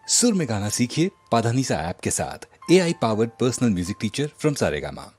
सुर में गाना सीखिए पाधानीसा ऐप के साथ। AI powered personal music teacher from Saregama.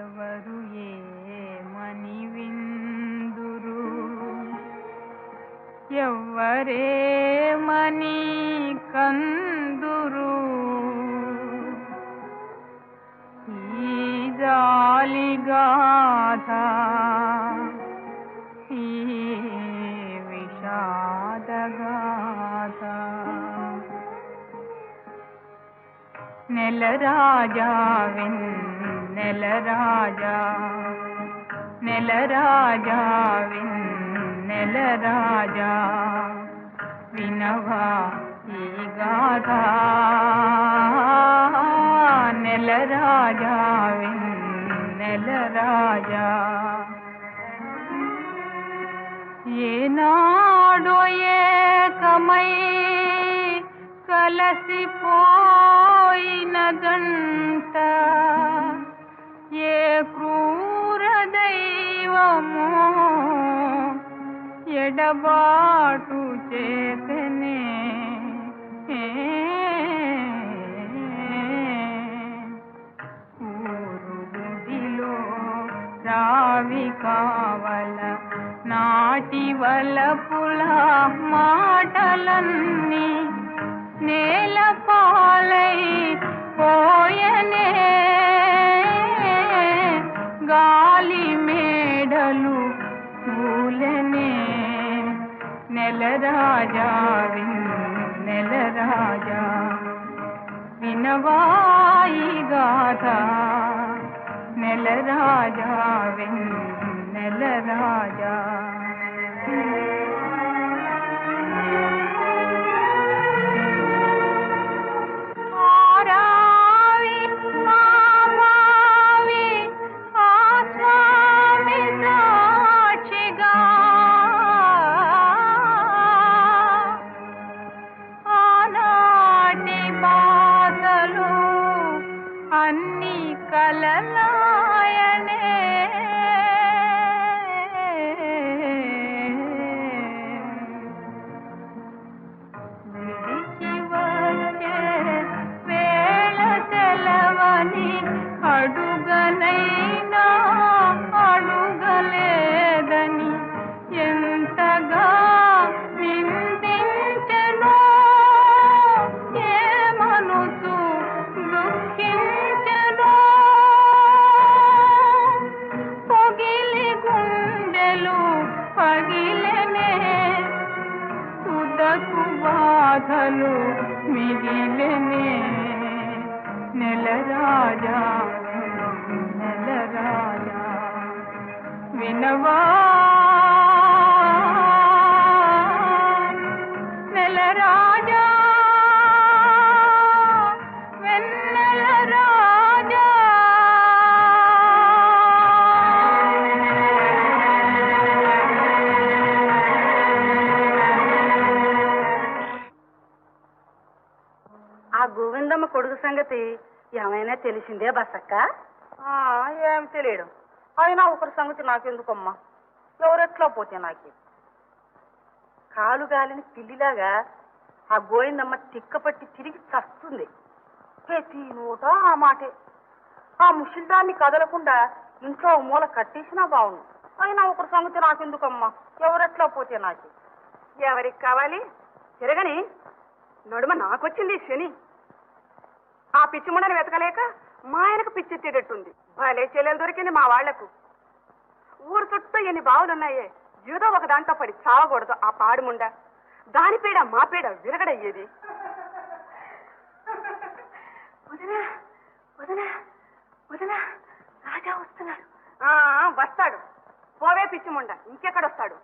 ఎవరు ఏమని విందురు, ఎవ్వరేమని కందురు, ఈ జాలిగాథ ఈ విషాదగాథ. నెల రాజా నెల రాజా, నెల రాజా నెల రాజా, వినవా ఈ గాథ. నెల రాజా నెల రాజా, ఏనాడో ఏకమై కలసిపోయిన జంట, ఏ క్రూర దైవమో ఎడబాటు చేతనే. ఊరుగుడిలో రావి కావల నాటి వలపుల మాటలన్నీ నేల పాలై పోయనే. గాలి మేడలు పూలనే. నెల రాజా నెల రాజా, విన వినవాయి గాథ నెల రాజా నెల రాజా. అన్ని కలలాయనే విడిచి వచ్చే వేళ తెలవని అడుగనైనా అడుగలేదని ఎంతగా నిందించెనో ఏమనుచు దుఃఖించెనో. పొగిలి గుండెలు పగిలెనే తుదకు బాధలు మిగిలెనే. నెల రాజా నెల రాజా వినవా నెల రాజా వెన్నెల రాజా. ఆ గోవిందమ్మ కొడుకు సంగతి ఏమైనా తెలిసిందే బసక్క? ఏం తెలియడు. అయినా ఒకరి సంగతి నాకెందుకమ్మా, ఎవరెట్లా పోతే నాకే. కాలు గాలిని పిల్లిలాగా ఆ గోవిందమ్మ తిక్కపట్టి తిరిగి చస్తుంది. ప్రతి నోట ఆ మాటే. ఆ ముషిల్దాన్ని కదలకుండా ఇంట్లో ఓ మూల కట్టేసినా బాగుండు. అయినా ఒకరి సంగతి నాకెందుకమ్మా, ఎవరెట్లా పోతే నాకే. ఎవరికి కావాలి తిరగని నడుమ నాకొచ్చింది శని. ఆ పిచ్చిముండని వెతకలేక మా ఆయనకు పిచ్చెత్తేటట్టుంది. భలే చెల్లెలు దొరికింది మా వాళ్లకు. ఊరు చుట్టూ ఎన్ని బావులున్నాయే, ఏదో ఒక దాంట్లో పడి చావకూడదు ఆ పాడుముండ. దాని పీడ మా పీడ విరగడయ్యేది. వదినా వదినా వదినా, రాజా వస్తున్నాడు. వస్తాడు. పోవే పిచ్చిముండ, ఇంకెక్కడొస్తాడు?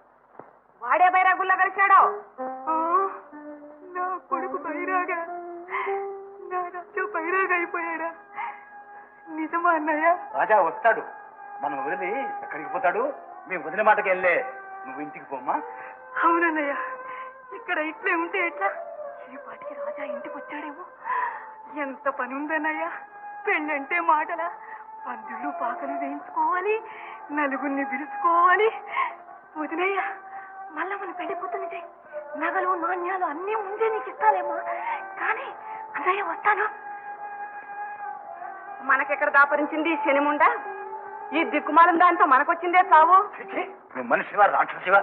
వాడే బైరాగుల్లో కలిశాడో. నా కొడుకు బైరాగా, నా రాజు బైరాగా అయిపోయాడా? నిజమా అన్నయ్య? రాజా వస్తాడు. మనం వదిలి ఎక్కడికి పోతాడు? మేము వదిలే మాటకి వెళ్ళే, నువ్వు ఇంటికి పోమ్మా. అవునన్నయ్య, ఇక్కడ ఇట్లే ఉంటే ఎట్లా? ఈ పాటికి రాజా ఇంటికి వచ్చాడేమో. ఎంత పని ఉందన్నయ్య. పెళ్ళంటే మాటలా? పందులు పాకలు వేయించుకోవాలి, నలుగురిని పిలుచుకోవాలి. వదినయ్య, మళ్ళా మన పెళ్లి కూతుని చేయి. నగలు నాణ్యాలు అన్నీ ముందే నీకు ఇస్తాలేమా. కానీ అన్నయ్య వస్తాను. మనకెక్కడ దాపరించింది శనిముండ? ఈ దిక్కుమాలం దాంతో మనకొచ్చిందే చావు. నువ్వు మనిషివా రాక్షసివా?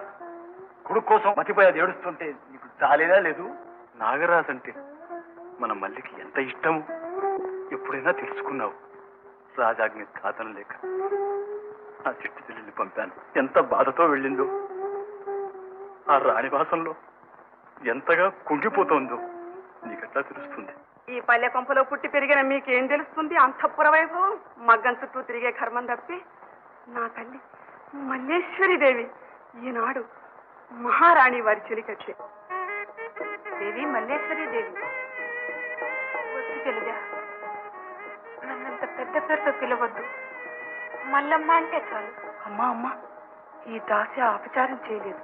కొడుకు కోసం మతిపోయేది ఏడుస్తుంటే నీకు చాలేదా లేదు? నాగరాజు అంటే మన మల్లికి ఎంత ఇష్టము ఎప్పుడైనా తెలుసుకున్నావు? రాజాజ్ఞ కాదన లేక ఆ చిట్టి చెల్లెల్ని పంపాను. ఎంత బాధతో వెళ్ళిందో, ఆ రాణివాసంలో ఎంతగా కుంగిపోతోందో నీకెట్లా తెలుస్తుంది? ఈ పల్లె కొంపలో పుట్టి పెరిగిన మీకేం తెలుస్తుంది? అంతఃపుర వైభవం మగ్గం చుట్టూ తిరిగే కర్మం తప్పి. నా తల్లి మల్లేశ్వరీదేవి ఈనాడు మహారాణి వారి చెలికట్టే. దేవి మల్లేశ్వరీదేవి, వద్దు చెల్లిగా, నన్నంత పెద్ద పేరుతో పిలవద్దు. మల్లమ్మ అంటే చాలు. అమ్మా అమ్మా, ఈ దాసి అపచారం చేయలేదు.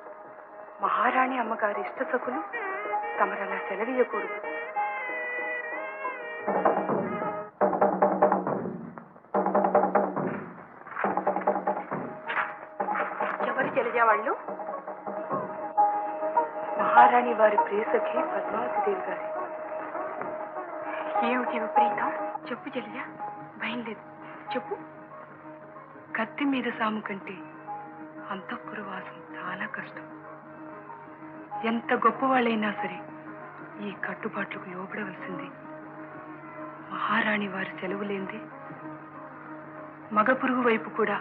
మహారాణి అమ్మగారి ఇష్ట సఖులు తమరలా సెలవీయకూడదు. ఎవరు చెలిజేవాళ్ళు? మహారాణి వారి ప్రియసఖి పద్మావతిదేవి గారి. ఏమిటి విపరీతం? చెప్పు చెలియా, భయం లేదు, చెప్పు. కత్తి మీద సాము కంటే అంతఃపుర వాసం చాలా కష్టం. ఎంత గొప్పవాళ్ళైనా సరే ఈ కట్టుబాట్లకు లోబడవలసింది. మహారాణి వారి సెలవు లేంది మగ పురుగు వైపు కూడా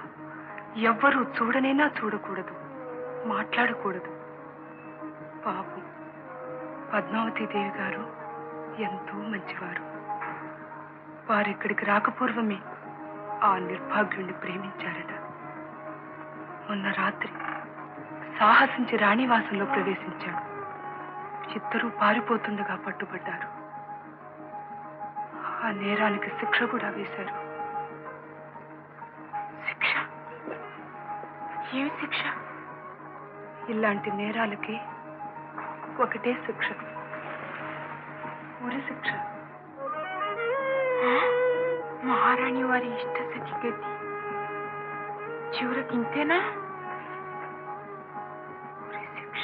ఎవ్వరూ చూడనైనా చూడకూడదు, మాట్లాడకూడదు. పాపం పద్మావతి దేవి గారు ఎంతో మంచివారు. వారిక్కడికి రాకపూర్వమే ఆ నిర్భాగ్యుణ్ణి ప్రేమించారట. మొన్న రాత్రి సాహసించి రాణివాసంలో ప్రవేశించాడు. ఇద్దరూ పారిపోతుండగా పట్టుబడ్డారు. ఆ నేరానికి శిక్ష కూడా వేశారు. శిక్ష? ఏమి శిక్ష? ఇలాంటి నేరాలకి ఒకటే శిక్ష, ఉరి శిక్ష. మహారాణి వారి ఇష్ట సఖి గతి చివరికి ఇంతేనా? ఉరి శిక్ష.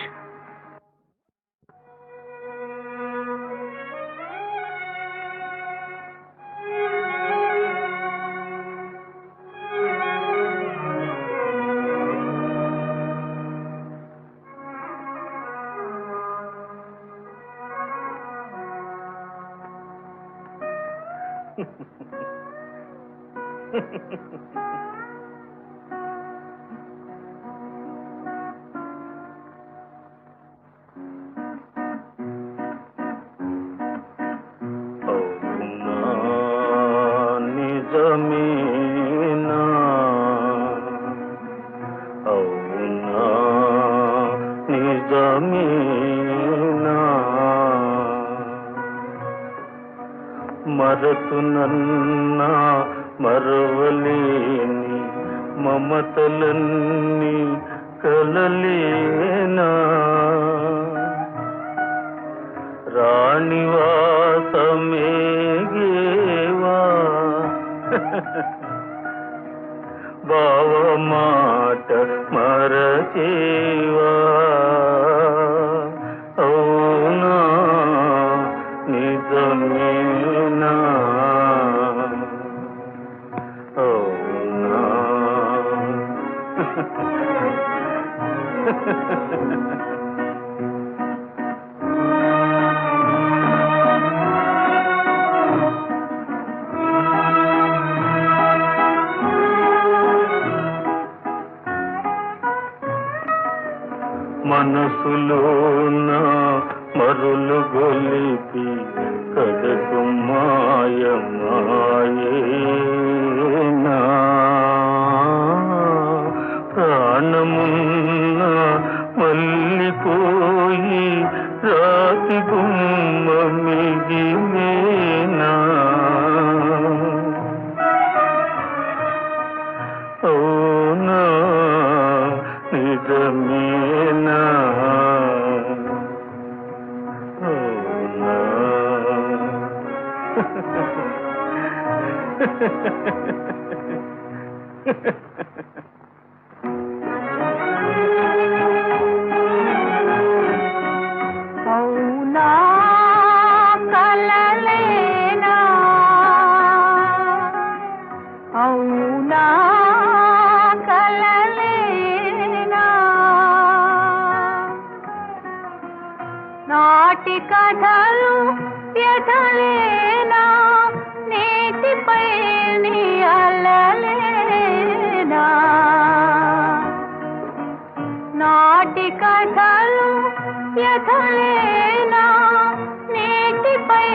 మరతునన్నా మరవలేని మమతలన్నీ కలలేనా రాణివాసమేగేవా బావ మాట మరచేవా అవునా నిజమేనా అవునా మనసులోన మరులు గొలిపి కడకు మాయమాయేనా ప్రాణమున్న మల్లిపోయి రాతి గుమ్మ మిగిలేనా అవునా నిజమేనా అవునా అవునా కలలేనా అవునా కలలేనా నాటి కథలు వ్యధలేనా నీటిపై నీ అలలేనా నాటి కథలు వ్యధలేనా నీటిపై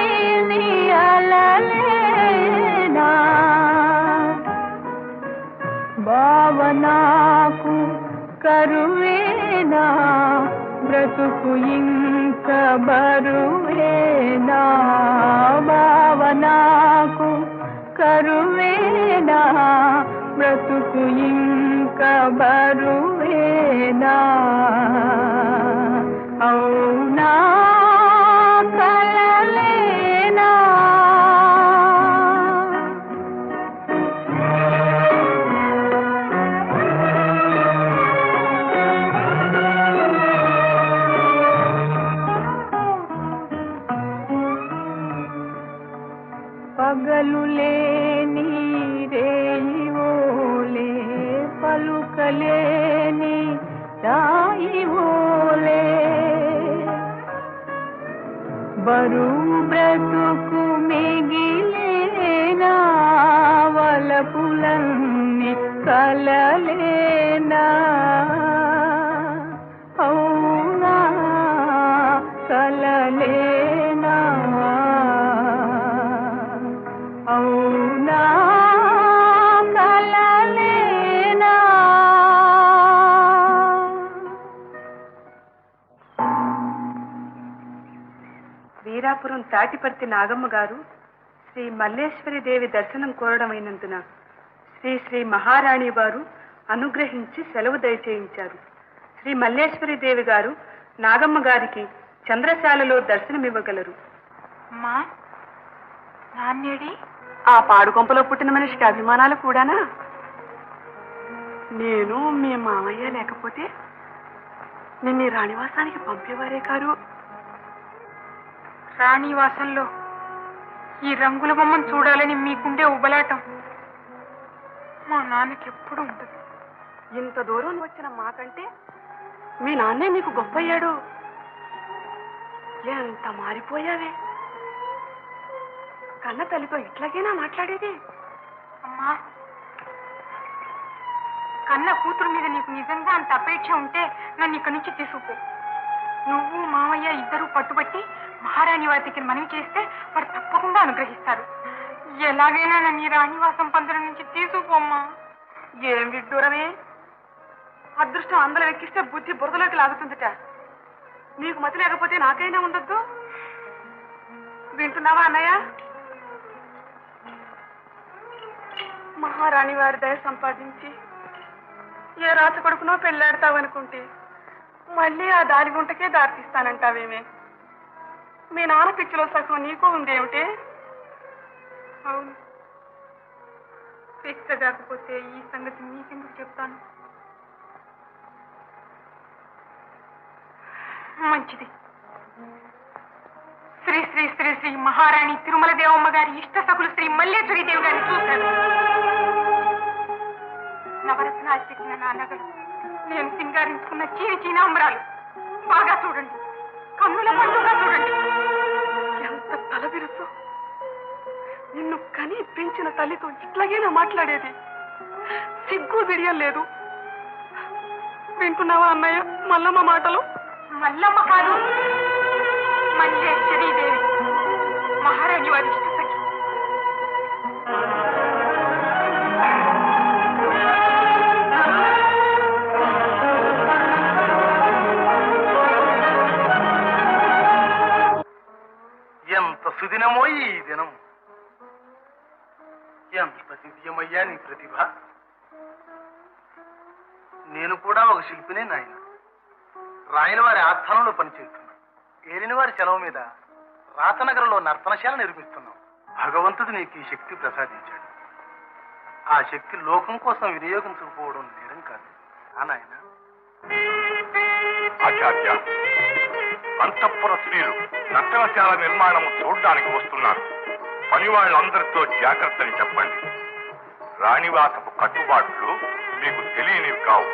నీ అలలేనా భావనాకు కరువేనా బ్రతుకు ఇంక బరువేనా భావనాకు కరువేనా బ్రతుకు ఇంక బరువేనా అవునా కలలేనా పగలు లేని రేయివోలే పలుకలేని రాయివోలే బరువు బ్రతుకు మిగిలేనా వలపులన్నీ కలలేనా అవునా కలలేనా అవునా తాటిపర్తి నాగమ్మ గారు శ్రీ మల్లేశ్వరి దేవి దర్శనం కోరడమైనందున శ్రీ శ్రీ మహారాణి వారు అనుగ్రహించి సెలవు దయచేయించారు. శ్రీ మల్లేశ్వరి దేవి గారు నాగమ్మ గారికి చంద్రశాలలో దర్శనమివ్వగలరు. అమ్మా, నాన్నేడి? ఆ పాడుకొంపలో పుట్టిన మనిషికి అభిమానాలు కూడానా? నేను మీ మామయ్య లేకపోతే నిన్ను ఈ రాణివాసానికి పంపేవారే కారు. రాణివాసంలో ఈ రంగుల బొమ్మను చూడాలని మీకుండే ఉబలాటం మా నాన్నకి ఎప్పుడు ఉంటుంది. ఇంత దూరం వచ్చిన మాకంటే మీ నాన్నే నీకు గొప్పయ్యాడు. ఎంత మారిపోయావే. కన్న తల్లితో ఇట్లాగేనా మాట్లాడేది? అమ్మా, కన్న కూతురు మీద నీకు నిజంగా అంత అపేక్ష ఉంటే నన్ను ఇక్కడి నుంచి తీసుకుపో. నువ్వు మామయ్య ఇద్దరూ పట్టుబట్టి మహారాణి వారికి మనవి చేస్తే వారు తప్పకుండా అనుగ్రహిస్తారు. ఎలాగైనా నన్ను ఈ రాణివాసం పందిరం నుంచి తీసుకుపోమ్మా. ఏం విడ్డూరమే. అదృష్టం అందరూ ఎక్కిస్తే బుద్ధి బురదలోకి లాగుతుందిట. నీకు మతి లేకపోతే నాకైనా ఉండొద్దు. వింటున్నావా అన్నయ్య? మహారాణి వారి దయ సంపాదించి ఏ రాత కొడుకునో పెళ్ళాడతావనుకుంటే మళ్ళీ ఆ దారి గుంటకే దారితీస్తానంటావేమే. మీ నాన్న పిచ్చిలో సగం నీకు ఉందేమిటే? అవును, పిచ్చ కాకపోతే ఈ సంగతి నీకెందుకు చెప్తాను? మంచిది. శ్రీ శ్రీ శ్రీ శ్రీ మహారాణి తిరుమల దేవమ్మ గారి ఇష్ట సకులు శ్రీ మల్లేశ్వరి దేవి గారిని చూశాను. నవరత్నాలు చెక్కిన నా నగలు, నేను సింగారించుకున్న చీని చీనాంబరాలు బాగా చూడండి, కన్నుల పండుగ చూడండి. ఎంత తల బిరుసు. నిన్ను కని పెంచిన తల్లితో ఇట్లాగేనా మాట్లాడేది? సిగ్గు బిడియం లేదు. వింటున్నావా అన్నయ్య మల్లమ్మ మాటలు? మల్లమ్మ కాదు, మల్లేశ్వరి దేవి, మహారాణి వారి ఇష్ట సఖి. ఎంత సుదినమో ఈ దినం. ఎంత దివ్యమయ్యా నీ ప్రతిభ. నేను కూడా ఒక శిల్పినే నాయన. రాయని వారి ఆస్థానంలో పనిచేస్తున్నాం. ఏలిన వారి సెలవు మీద రాతనగరంలో నర్తనశాల నిర్మిస్తున్నాం. భగవంతుడు నీకు ఈ శక్తి ప్రసాదించాడు. ఆ శక్తి లోకం కోసం వినియోగించకపోవడం నేరం కాదు నాయన. ఆచార్య, అంతఃపుర స్త్రీలు నర్తనశాల నిర్మాణం చూడడానికి వస్తున్నారు. పని వాళ్ళందరితో జాగ్రత్తని చెప్పండి. రాణివాసపు కట్టుబాట్లు మీకు తెలియనివి కావు.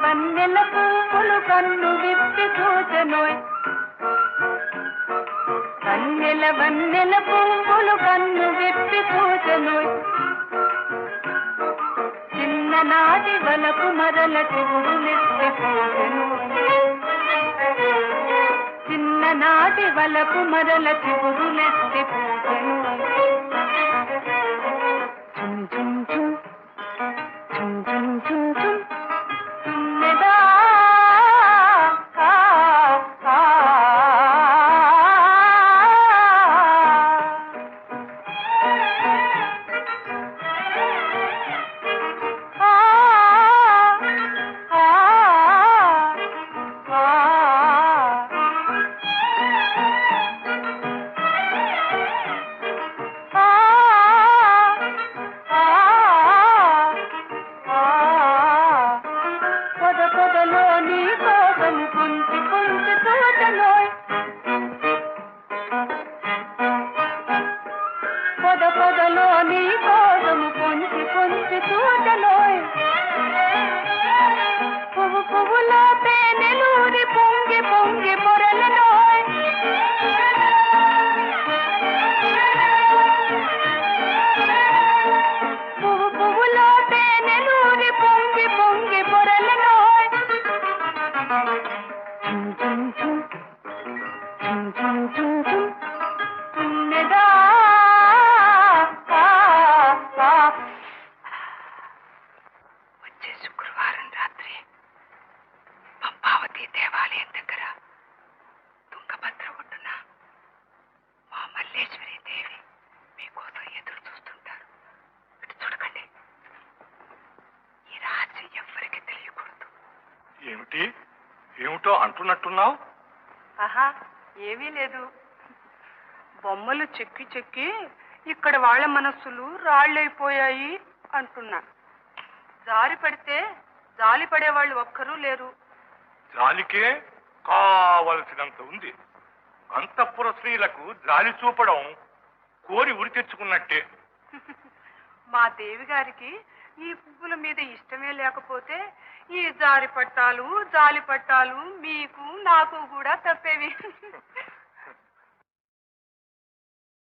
వన్నెల పువ్వులు కన్ను విప్పి చూచెనోయ్. వన్నెల పువ్వులు కన్ను విప్పి చూచెనోయ్. చిన్ననాటి వలకు మరల చిగురులెత్తి పూచెనోయ్. చిన్ననాటి వలకు మరల చిగురులెత్తి పూచెనోయ్. చుం చుం చుం చుం చుం చుం చుం తుమ్మెదా ఏమిటి ఏమిటో అంటున్నట్టున్నావు? ఆహా ఏమీ లేదు. బొమ్మలు చెక్కి చెక్కి ఇక్కడ వాళ్ళ మనస్సులు రాళ్ళైపోయాయి అంటున్నా. జారి పడితే జాలి పడేవాళ్ళు ఒక్కరూ లేరు. జాలికే కావలసినంత ఉంది. అంతఃపుర స్త్రీలకు జాలి చూపడం కోరి ఉరి తెచ్చుకున్నట్టే. మా దేవి గారికి ఈ పువ్వుల మీద ఇష్టమే లేకపోతే ఈ జారి పట్టాలు జాలి పట్టాలు మీకు నాకు కూడా తప్పేవి.